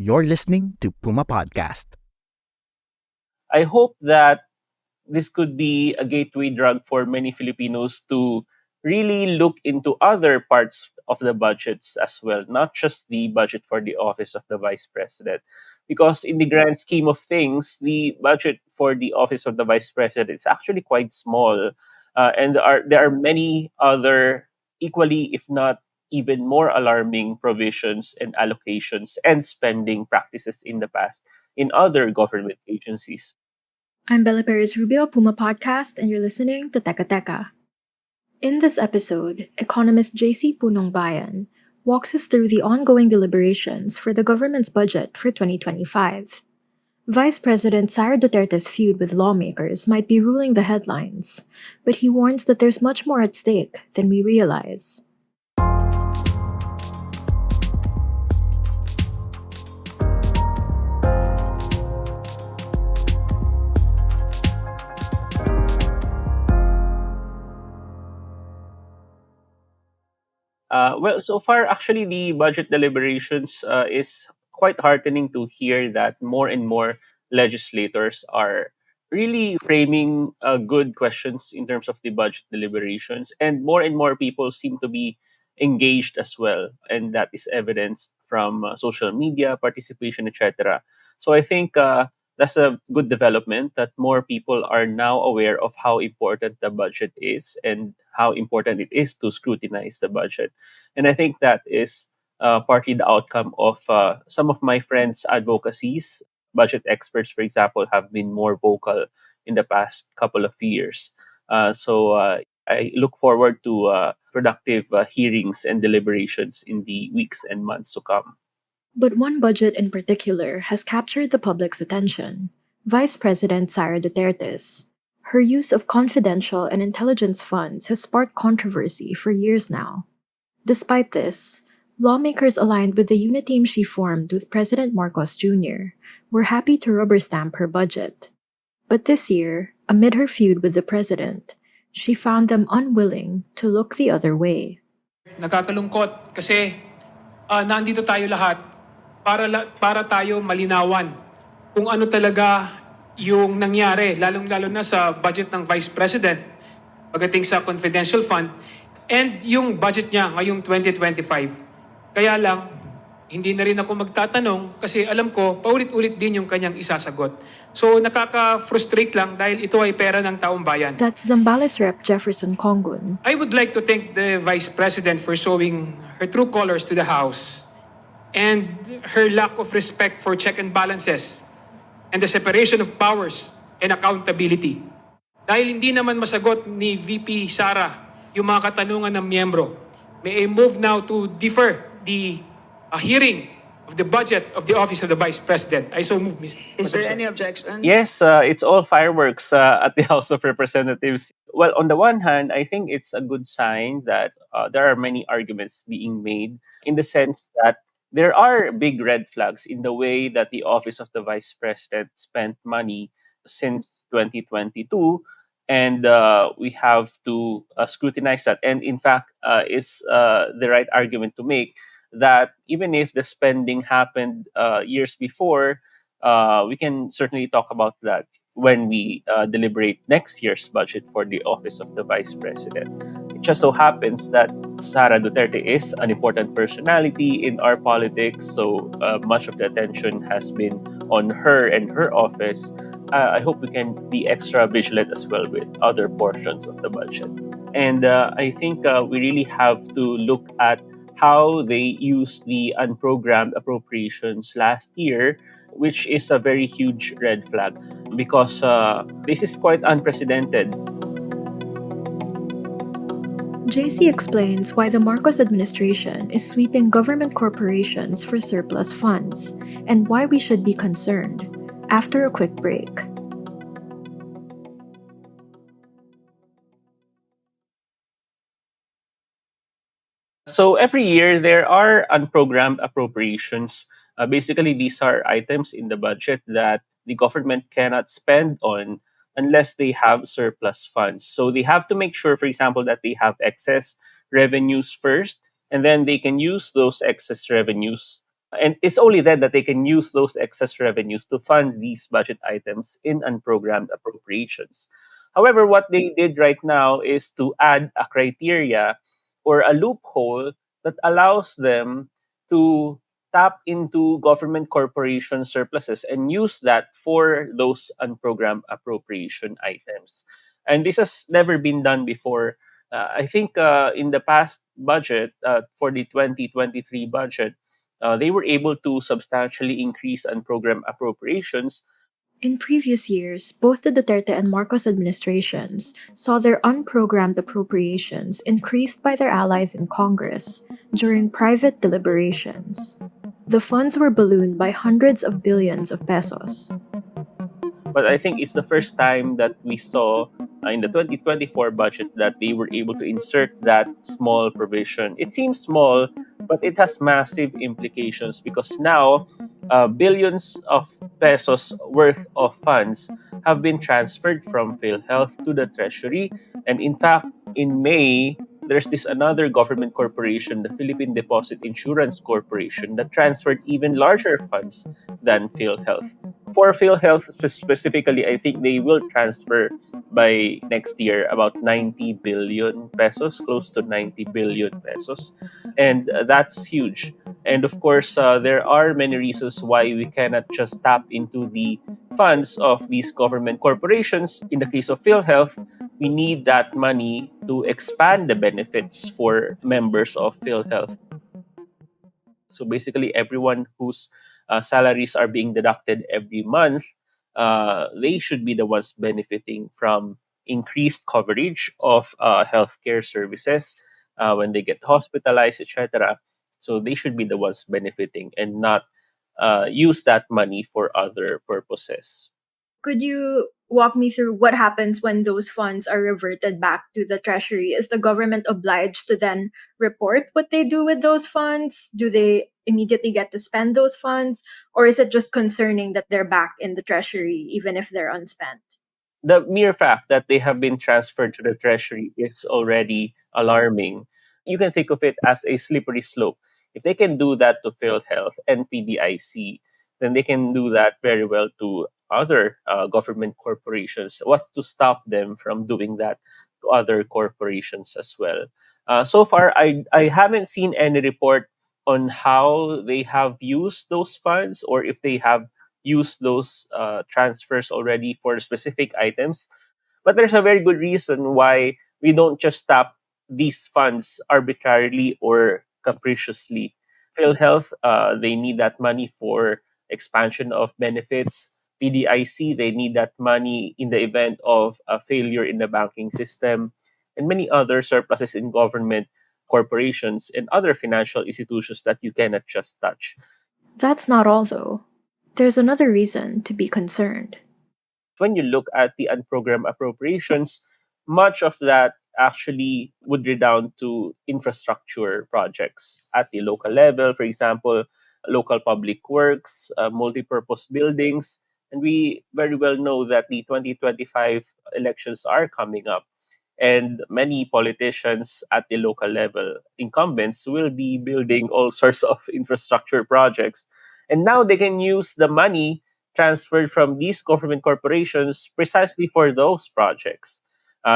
You're listening to Puma Podcast. I hope that this could be a gateway drug for many Filipinos to really look into other parts of the budgets as well, not just the budget for the office of the vice president. Because in the grand scheme of things, the budget for the office of the vice president is actually quite small, and there are many other equally, if not even more alarming provisions and allocations and spending practices in the past in other government agencies. I'm Bella Perez Rubio, Puma Podcast, and you're listening to Teka Teka. In this episode, economist JC Punongbayan walks us through the ongoing deliberations for the government's budget for 2025. Vice President Sara Duterte's feud with lawmakers might be ruling the headlines, but he warns that there's much more at stake than we realize. Well, so far, actually, the budget deliberations is quite heartening to hear that more and more legislators are really framing good questions in terms of the budget deliberations, and more people seem to be engaged as well, and that is evidenced from social media participation, etc. So I think that's a good development that more people are now aware of how important the budget is and how important it is to scrutinize the budget. And I think that is partly the outcome of some of my friends' advocacies. Budget experts, for example, have been more vocal in the past couple of years. So I look forward to productive hearings and deliberations in the weeks and months to come. But one budget in particular has captured the public's attention: Vice President Sara Duterte's. Her use of confidential and intelligence funds has sparked controversy for years now. Despite this, lawmakers aligned with the uniteam she formed with President Marcos Jr. were happy to rubber stamp her budget. But this year, amid her feud with the president, she found them unwilling to look the other way. Nakakalungkot kasi nandito tayo lahat para tayo malinawan kung ano talaga yung nangyari, lalong-lalo na sa budget ng Vice President pagdating sa confidential fund and yung budget niya ngayong 2025. Kaya lang, hindi na rin ako magtatanong kasi alam ko, paulit-ulit din yung kanyang isasagot. So nakaka-frustrate lang dahil ito ay pera ng taong bayan. That's Zambales Rep. Jefferson Congun. I would like to thank the Vice President for showing her true colors to the House and her lack of respect for check and balances and the separation of powers and accountability. Dahil hindi naman masagot ni VP Sara yung mga katanungan ng miyembro, may I move now to defer the hearing of the budget of the Office of the Vice President. I so move, Ms. Is there any objection? Yes, it's all fireworks at the House of Representatives. Well, on the one hand, I think it's a good sign that there are many arguments being made in the sense that there are big red flags in the way that the Office of the Vice President spent money since 2022. And we have to scrutinize that. And in fact, is the right argument to make that even if the spending happened years before, we can certainly talk about that when we deliberate next year's budget for the Office of the Vice President. It just so happens that Sara Duterte is an important personality in our politics, so much of the attention has been on her and her office. I hope we can be extra vigilant as well with other portions of the budget. And I think we really have to look at how they used the unprogrammed appropriations last year, which is a very huge red flag because this is quite unprecedented. JC explains why the Marcos administration is sweeping government corporations for surplus funds and why we should be concerned after a quick break. So every year there are unprogrammed appropriations. Basically, these are items in the budget that the government cannot spend on unless they have surplus funds. So they have to make sure, for example, that they have excess revenues first, and then they can use those excess revenues And it's only then that they can use those excess revenues to fund these budget items in unprogrammed appropriations. However, what they did right now is to add a criteria or a loophole that allows them to tap into government corporation surpluses and use that for those unprogrammed appropriation items. And this has never been done before. I think in the past budget, for the 2023 budget, they were able to substantially increase unprogrammed appropriations. In previous years, both the Duterte and Marcos administrations saw their unprogrammed appropriations increased by their allies in Congress during private deliberations. The funds were ballooned by hundreds of billions of pesos. But I think it's the first time that we saw in the 2024 budget that they were able to insert that small provision. It seems small, but it has massive implications because now billions of pesos worth of funds have been transferred from PhilHealth to the Treasury. And in fact, in May, there's this another government corporation, the Philippine Deposit Insurance Corporation, that transferred even larger funds than PhilHealth. For PhilHealth specifically, I think they will transfer by next year about 90 billion pesos, close to 90 billion pesos. And that's huge. And of course, there are many reasons why we cannot just tap into the funds of these government corporations. In the case of PhilHealth, we need that money to expand the benefits for members of PhilHealth. So basically, everyone whose salaries are being deducted every month, they should be the ones benefiting from increased coverage of healthcare services when they get hospitalized, etc. So they should be the ones benefiting and not use that money for other purposes. Could you walk me through what happens when those funds are reverted back to the treasury? Is the government obliged to then report what they do with those funds? Do they immediately get to spend those funds? Or is it just concerning that they're back in the treasury even if they're unspent? The mere fact that they have been transferred to the treasury is already alarming. You can think of it as a slippery slope. If they can do that to PhilHealth and PDIC, then they can do that very well to other government corporations. What's to stop them from doing that to other corporations as well? So far, I haven't seen any report on how they have used those funds or if they have used those transfers already for specific items. But there's a very good reason why we don't just tap these funds arbitrarily or capriciously. PhilHealth, they need that money for expansion of benefits. PDIC, they need that money in the event of a failure in the banking system, and many other surpluses in government, corporations, and other financial institutions that you cannot just touch. That's not all, though. There's another reason to be concerned. When you look at the unprogrammed appropriations, much of that actually would redound to infrastructure projects at the local level. For example, local public works, multi-purpose buildings. And we very well know that the 2025 elections are coming up. And many politicians at the local level, incumbents, will be building all sorts of infrastructure projects. And now they can use the money transferred from these government corporations precisely for those projects.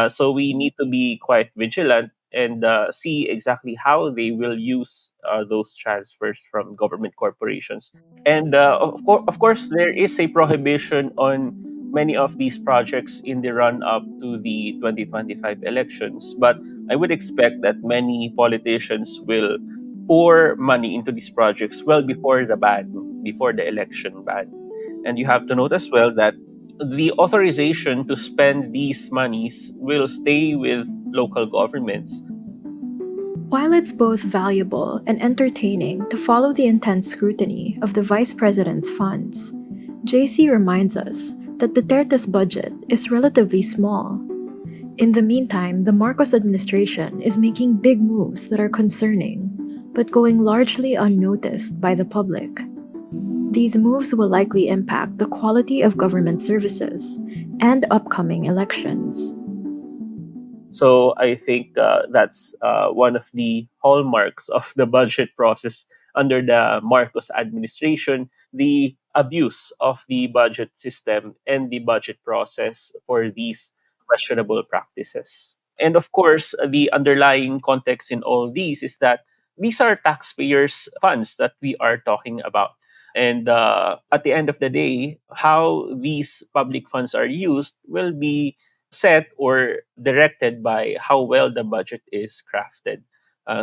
So we need to be quite vigilant and see exactly how they will use those transfers from government corporations. And of course, there is a prohibition on many of these projects in the run up to the 2025 elections. But I would expect that many politicians will pour money into these projects well before the ban, before the election ban. And you have to note as well that the authorization to spend these monies will stay with local governments. While it's both valuable and entertaining to follow the intense scrutiny of the Vice President's funds, JC reminds us that Duterte's budget is relatively small. In the meantime, the Marcos administration is making big moves that are concerning, but going largely unnoticed by the public. These moves will likely impact the quality of government services and upcoming elections. So I think that's one of the hallmarks of the budget process under the Marcos administration, the abuse of the budget system and the budget process for these questionable practices. And of course, the underlying context in all these is that these are taxpayers' funds that we are talking about. And at the end of the day, how these public funds are used will be set or directed by how well the budget is crafted.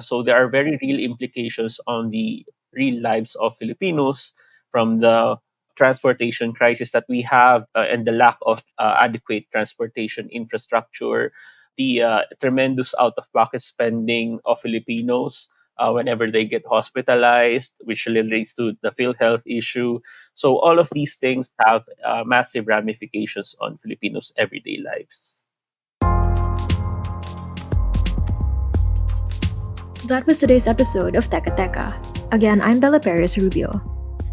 So there are very real implications on the real lives of Filipinos, from the transportation crisis that we have and the lack of adequate transportation infrastructure, the tremendous out of pocket spending of Filipinos whenever they get hospitalized, which relates to the PhilHealth issue. So all of these things have massive ramifications on Filipinos' everyday lives. That was today's episode of Teka Teka. Again, I'm Bella Perez Rubio.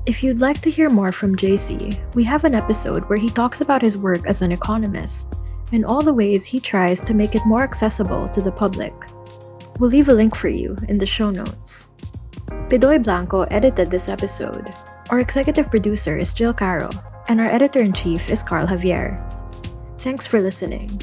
If you'd like to hear more from JC, we have an episode where he talks about his work as an economist and all the ways he tries to make it more accessible to the public. We'll leave a link for you in the show notes. Pidoy Blanco edited this episode. Our executive producer is Jill Caro, and our editor-in-chief is Carl Javier. Thanks for listening.